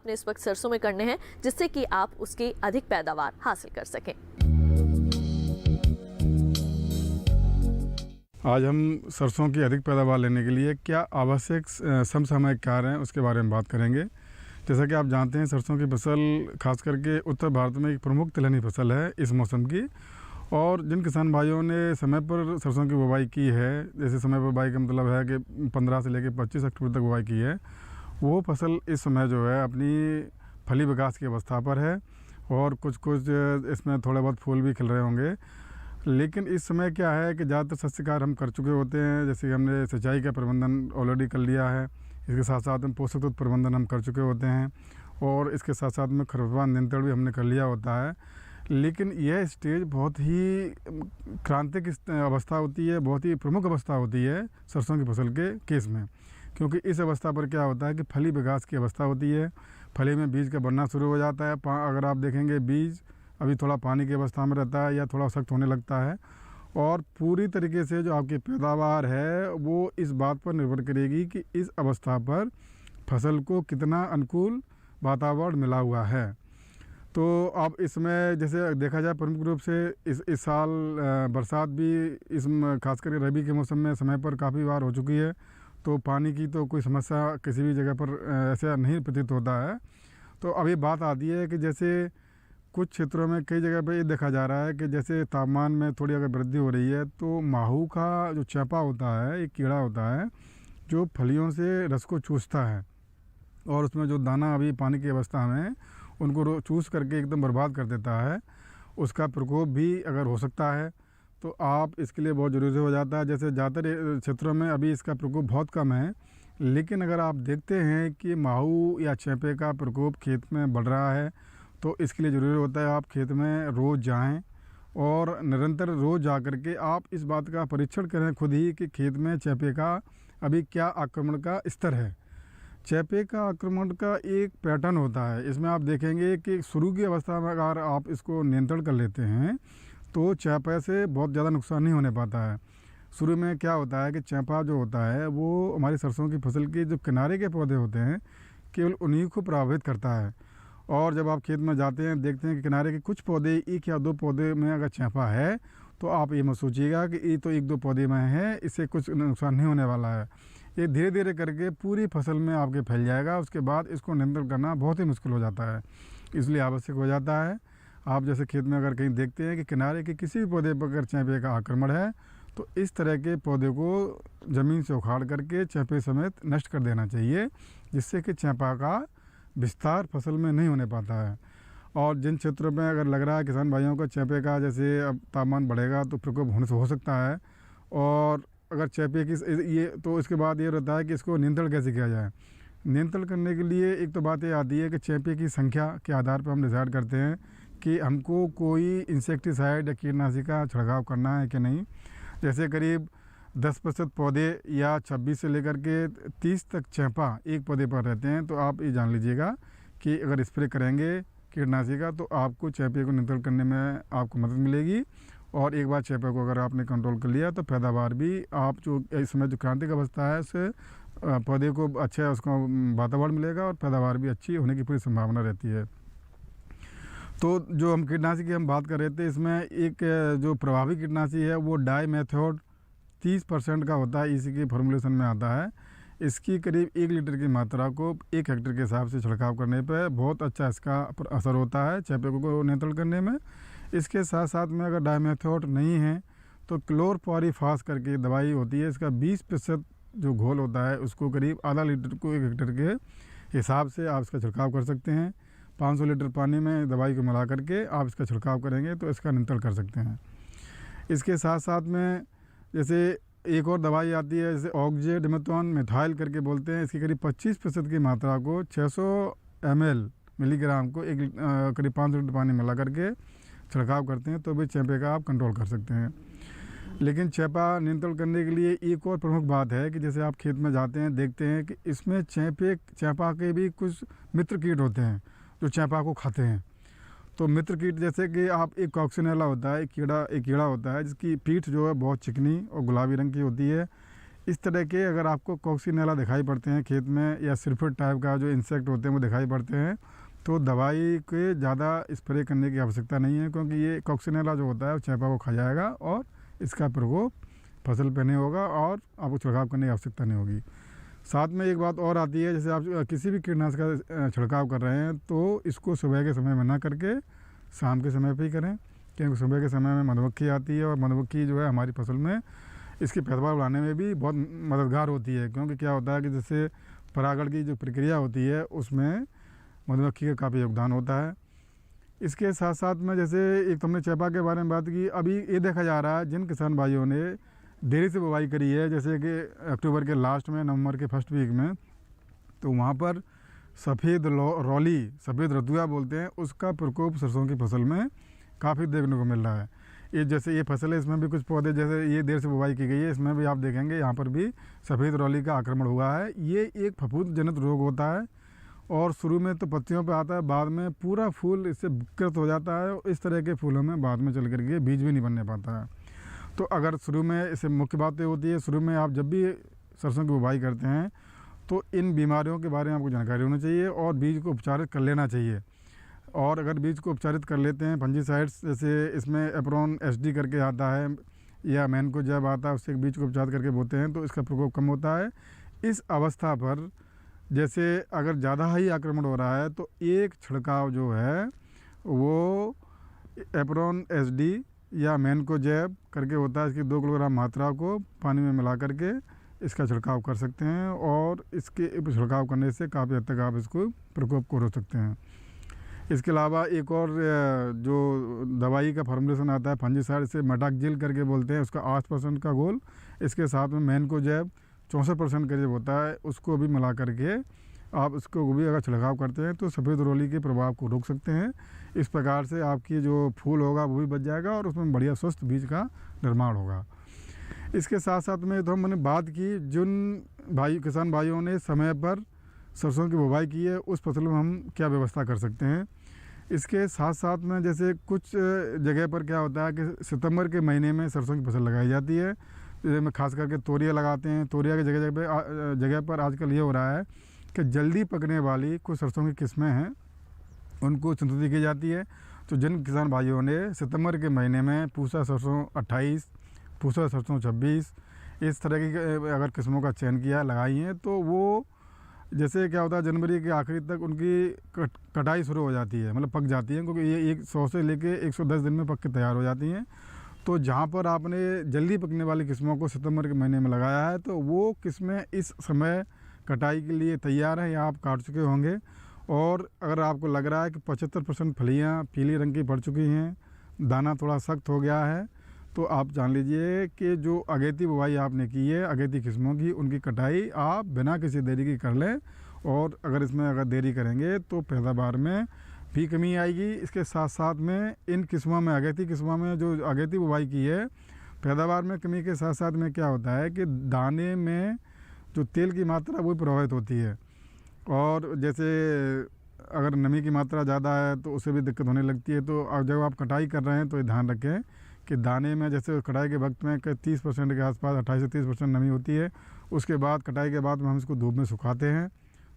अपने इस वक्त सरसों में करने हैं जिससे कि आप उसकी अधिक पैदावार हासिल कर सकें। आज हम सरसों की अधिक पैदावार लेने के लिए क्या आवश्यक समसामयिक कार्य हैं उसके बारे में बात करेंगे। जैसा कि आप जानते हैं, सरसों की फसल खास करके उत्तर भारत में एक प्रमुख तिलहनी फसल है इस मौसम की। और जिन किसान भाइयों ने समय पर सरसों की बुवाई की है, जैसे समय पर बुवाई का मतलब है कि 15 से लेकर 25 अक्टूबर तक बुवाई की है, वो फसल इस समय जो है अपनी फली विकास की अवस्था पर है और कुछ इसमें थोड़े बहुत फूल भी खिल रहे होंगे। लेकिन इस समय क्या है कि ज़्यादातर शस्य कार्य हम कर चुके होते हैं, जैसे कि हमने सिंचाई का प्रबंधन ऑलरेडी कर लिया है, इसके साथ साथ में पोषक तत्व प्रबंधन हम कर चुके होते हैं और इसके साथ साथ में खरपतवार नियंत्रण भी हमने कर लिया होता है। लेकिन यह स्टेज बहुत ही क्रांतिक अवस्था होती है, बहुत ही प्रमुख अवस्था होती है सरसों की फसल के केस में, क्योंकि इस अवस्था पर क्या होता है कि फली विकास की अवस्था होती है। फली में बीज का बनना शुरू हो जाता है। अगर आप देखेंगे, बीज अभी थोड़ा पानी की अवस्था में रहता है या थोड़ा सख्त होने लगता है और पूरी तरीके से जो आपकी पैदावार है वो इस बात पर निर्भर करेगी कि इस अवस्था पर फसल को कितना अनुकूल वातावरण मिला हुआ है। तो अब इसमें जैसे देखा जाए प्रमुख रूप से इस साल बरसात भी इस खास करके रबी के मौसम में समय पर काफ़ी बार हो चुकी है, तो पानी की तो कोई समस्या किसी भी जगह पर ऐसा नहीं प्रतीत होता है। तो अभी बात आती है कि जैसे कुछ क्षेत्रों में कई जगह पे ये देखा जा रहा है कि जैसे तापमान में थोड़ी अगर वृद्धि हो रही है तो माहू का जो चेपा होता है, एक कीड़ा होता है जो फलियों से रस को चूसता है और उसमें जो दाना अभी पानी की अवस्था में उनको चूस करके एकदम बर्बाद कर देता है, उसका प्रकोप भी अगर हो सकता है तो आप इसके लिए बहुत ज़रूरी हो जाता है। जैसे ज़्यादातर क्षेत्रों में अभी इसका प्रकोप बहुत कम है, लेकिन अगर आप देखते हैं कि माहू या चेपे का प्रकोप खेत में बढ़ रहा है तो इसके लिए ज़रूरी होता है आप खेत में रोज़ जाएं और निरंतर रोज़ जा कर के आप इस बात का परीक्षण करें खुद ही कि खेत में चेपे का अभी क्या आक्रमण का स्तर है। चेपे का आक्रमण का एक पैटर्न होता है, इसमें आप देखेंगे कि शुरू की अवस्था में अगर आप इसको नियंत्रण कर लेते हैं तो चेपे से बहुत ज़्यादा नुकसान नहीं होने पाता है। शुरू में क्या होता है कि चेपा जो होता है वो हमारी सरसों की फसल के जो किनारे के पौधे होते हैं केवल उन्हीं को प्रभावित करता है। और जब आप खेत में जाते हैं देखते हैं कि किनारे के कुछ पौधे, एक या दो पौधे में अगर चेपा है तो आप ये मत सोचिएगा कि ये तो एक दो पौधे में है, इससे कुछ नुकसान नहीं होने वाला है। ये धीरे धीरे करके पूरी फसल में आपके फैल जाएगा, उसके बाद इसको नियंत्रण करना बहुत ही मुश्किल हो जाता है। इसलिए आवश्यक हो जाता है आप जैसे खेत में अगर कहीं देखते हैं कि किनारे के किसी भी पौधे पर अगर चेपे का आक्रमण है तो इस तरह के पौधे को ज़मीन से उखाड़ करके चेपे समेत नष्ट कर देना चाहिए, जिससे कि चेपा का विस्तार फसल में नहीं होने पाता है। और जिन क्षेत्रों में अगर लग रहा है किसान भाइयों को चेपे का जैसे अब तापमान बढ़ेगा तो प्रकोप होने से हो सकता है, और अगर चेपे की ये तो इसके बाद ये रहता है कि इसको नियंत्रण कैसे किया जाए। नियंत्रण करने के लिए एक तो बात ये आती है कि चेपे की संख्या के आधार पर हम डिसाइड करते हैं कि हमको कोई इंसेक्टिसाइड या कीटनाशी का छिड़काव करना है कि नहीं। जैसे करीब 10% पौधे या 26 से लेकर के 30 तक चेपा एक पौधे पर रहते हैं, तो आप ये जान लीजिएगा कि अगर स्प्रे करेंगे कीटनाशी का तो आपको चेपे को नियंत्रण करने में आपको मदद मिलेगी। और एक बार चेपे को अगर आपने कंट्रोल कर लिया तो पैदावार भी आप जो इस समय जो क्रांतिक अवस्था है उससे पौधे को अच्छा उसको वातावरण मिलेगा और पैदावार भी अच्छी होने की पूरी संभावना रहती है। तो जो हम कीटनाशी की हम बात कर रहे थे, इसमें एक जो प्रभावी कीटनाशी है वो डाईमेथोड 30% का होता है, इसी के फॉर्मुलेशन में आता है। इसकी करीब 1 लीटर की मात्रा को 1 हेक्टेयर के हिसाब से छिड़काव करने पर बहुत अच्छा इसका असर होता है चेपे को नियंत्रण करने में। इसके साथ साथ में अगर डाईमेथोड नहीं है तो क्लोरपायरीफास करके दवाई होती है, इसका 20% जो घोल होता है उसको करीब आधा लीटर को 1 हेक्टेयर के हिसाब से आप इसका छिड़काव कर सकते हैं। 500 लीटर पानी में दवाई को मिला करके आप इसका छिड़काव करेंगे तो इसका नियंत्रण कर सकते हैं। इसके साथ साथ में जैसे एक और दवाई आती है जैसे ऑक्जेडिमेथोन मिथाइल करके बोलते हैं, इसकी करीब 25% की मात्रा को 600 मिलीग्राम को करीब 500 लीटर पानी मिला करके छिड़काव करते हैं तो भी चेपे का आप कंट्रोल कर सकते हैं। लेकिन चेपा नियंत्रण करने के लिए एक और प्रमुख बात है कि जैसे आप खेत में जाते हैं देखते हैं कि इसमें चेपा के भी कुछ मित्र कीट होते हैं जो चेपा को खाते हैं। तो मित्र कीट जैसे कि आप एक कॉक्सिनेला होता है, एक कीड़ा होता है जिसकी पीठ जो है बहुत चिकनी और गुलाबी रंग की होती है। इस तरह के अगर आपको कॉक्सिनेला दिखाई पड़ते हैं खेत में या सिरफिट टाइप का जो इंसेक्ट होते हैं वो दिखाई पड़ते हैं, तो दवाई के ज़्यादा स्प्रे करने की आवश्यकता नहीं है, क्योंकि ये कॉक्सिनेला जो होता है वो चैपा को खा जाएगा और इसका प्रकोप फसल पे नहीं होगा और आपको छिड़काव करने की आवश्यकता नहीं होगी। साथ में एक बात और आती है, जैसे आप किसी भी कीटनाशक का छिड़काव कर रहे हैं तो इसको सुबह के समय में ना करके शाम के समय पे ही करें, क्योंकि सुबह के समय में मधुमक्खी आती है और मधुमक्खी जो है हमारी फसल में इसकी पैदावार बढ़ाने में भी बहुत मददगार होती है। क्योंकि क्या होता है कि जैसे परागण की जो प्रक्रिया होती है उसमें मधुमक्खी का काफ़ी योगदान होता है। इसके साथ साथ में जैसे एक तो हमने चैपा के बारे में बात की, अभी ये देखा जा रहा है जिन किसान भाइयों ने देरी से बुवाई करी है, जैसे कि अक्टूबर के लास्ट में, नवंबर के फर्स्ट वीक में, तो वहाँ पर सफ़ेद रौली, सफ़ेद रतुआ बोलते हैं, उसका प्रकोप सरसों की फसल में काफ़ी देखने को मिल रहा है। ये जैसे ये फसल है इसमें भी कुछ पौधे जैसे ये देर से बुवाई की गई है, इसमें भी आप देखेंगे यहाँ पर भी सफ़ेद रौली का आक्रमण हुआ है। ये एक फफूंद जनित रोग होता है और शुरू में तो पत्तियों पे आता है, बाद में पूरा फूल इससे विकृत हो जाता है और इस तरह के फूलों में बाद में चल करके बीज भी नहीं बनने पाता है। तो अगर शुरू में इसे मुख्य बात ये होती है, शुरू में आप जब भी सरसों की बुवाई करते हैं तो इन बीमारियों के बारे में आपको जानकारी होनी चाहिए और बीज को उपचारित कर लेना चाहिए। और अगर बीज को उपचारित कर लेते हैं फंजीसाइड्स, जैसे इसमें एप्रोन एसडी करके आता है या मैनकोजेब आता है, उससे बीज को उपचारित करके बोते हैं तो इसका प्रकोप कम होता है। इस अवस्था पर जैसे अगर ज़्यादा ही आक्रमण हो रहा है तो एक छिड़काव जो है वो एप्रोन एसडी या मैनकोजेब करके होता है, इसकी 2 किलोग्राम मात्रा को पानी में मिला करके इसका छिड़काव कर सकते हैं और इसके छिड़काव करने से काफ़ी हद तक आप इसको प्रकोप को रोक सकते हैं। इसके अलावा एक और जो दवाई का फॉर्मुलेशन आता है फंजीसाइड से मेटाक्जिल करके बोलते हैं, उसका 8% का घोल, इसके साथ में मैनकोजेब 64% करीब होता है, उसको भी मिला करके आप उसको भी अगर छिड़काव करते हैं तो सफ़ेद रोली के प्रभाव को रोक सकते हैं। इस प्रकार से आपकी जो फूल होगा वो भी बच जाएगा और उसमें बढ़िया स्वस्थ बीज का निर्माण होगा। इसके साथ साथ में तो मैंने बात की जिन किसान भाइयों ने समय पर सरसों की बुवाई की है उस फसल में हम क्या व्यवस्था कर सकते हैं। इसके साथ साथ में जैसे कुछ जगह पर क्या होता है कि सितंबर के महीने में सरसों की फसल लगाई जाती है, में खास करके तोरिया लगाते हैं। तोरिया की जगह पर आजकल ये हो रहा है कि जल्दी पकने वाली कुछ सरसों की किस्में हैं उनको संशोधित की जाती है। तो जिन किसान भाइयों ने सितंबर के महीने में पूसा सरसों 28, पूसा सरसों 26 इस तरह की अगर किस्मों का चयन किया, लगाई हैं, तो वो जैसे क्या होता है जनवरी के आखिरी तक उनकी कटाई शुरू हो जाती है, मतलब पक जाती है, क्योंकि ये 100 से लेके 110 दिन में पक के तैयार हो जाती हैं। तो जहाँ पर आपने जल्दी पकने वाली किस्मों को सितंबर के महीने में लगाया है तो वो किस्में इस समय कटाई के लिए तैयार हैं या आप काट चुके होंगे। और अगर आपको लग रहा है कि 75% फलियाँ पीली रंग की पड़ चुकी हैं, दाना थोड़ा सख्त हो गया है, तो आप जान लीजिए कि जो अगेती बुवाई आपने की है अगेती किस्मों की, उनकी कटाई आप बिना किसी देरी की कर लें। और अगर इसमें अगर देरी करेंगे तो पैदावार में भी कमी आएगी। इसके साथ साथ में इन किस्मों में, अगेती किस्मों में जो अगेती बुवाई की है, पैदावार में कमी के साथ साथ में क्या होता है कि दाने में जो तेल की मात्रा वो प्रभावित होती है। और जैसे अगर नमी की मात्रा ज़्यादा है तो उससे भी दिक्कत होने लगती है। तो अब जब आप कटाई कर रहे हैं तो ये ध्यान रखें कि दाने में जैसे कटाई के वक्त में 30% के आसपास 28 से 30% नमी होती है। उसके बाद कटाई के बाद में हम इसको धूप में सुखाते हैं,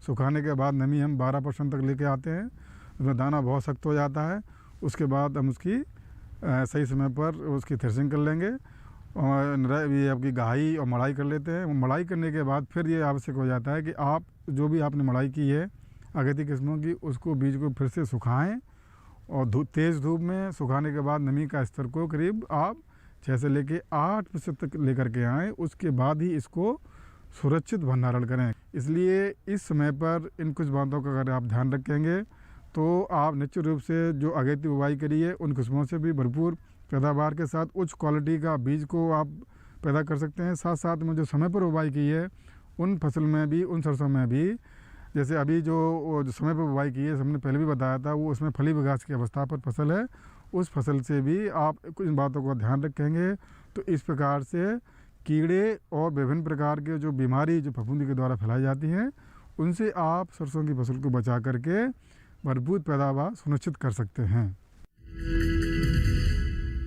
सुखाने के बाद नमी हम 12% तक लेके आते हैं, उसमें दाना बहुत सख्त हो जाता है। उसके बाद हम उसकी सही समय पर उसकी थ्रेसिंग कर लेंगे और ये आपकी गहाई और मड़ाई कर लेते हैं। मड़ाई करने के बाद फिर ये आवश्यक हो जाता है कि आप जो भी आपने मड़ाई की है अगेती किस्मों की, उसको बीज को फिर से सुखाएं और तेज़ धूप में सुखाने के बाद नमी का स्तर को करीब आप 6 से लेके 8% तक लेकर के आएँ। उसके बाद ही इसको सुरक्षित भंडारण करें। इसलिए इस समय पर इन कुछ बातों का अगर आप ध्यान रखेंगे तो आप निश्चित रूप से जो अगेती बुवाई करी है उन किस्मों से भी भरपूर पैदावार के साथ उच्च क्वालिटी का बीज को आप पैदा कर सकते हैं। साथ साथ में जो समय पर बुवाई की है उन फसल में भी, उन सरसों में भी, जैसे अभी जो समय पर बुवाई की है, हमने पहले भी बताया था, वो उसमें फली विकास की अवस्था पर फसल है, उस फसल से भी आप कुछ बातों का ध्यान रखेंगे तो इस प्रकार से कीड़े और विभिन्न प्रकार के जो बीमारी जो फफूंदी के द्वारा फैलाई जाती हैं उनसे आप सरसों की फसल को बचा करके भरपूर पैदावार सुनिश्चित कर सकते हैं।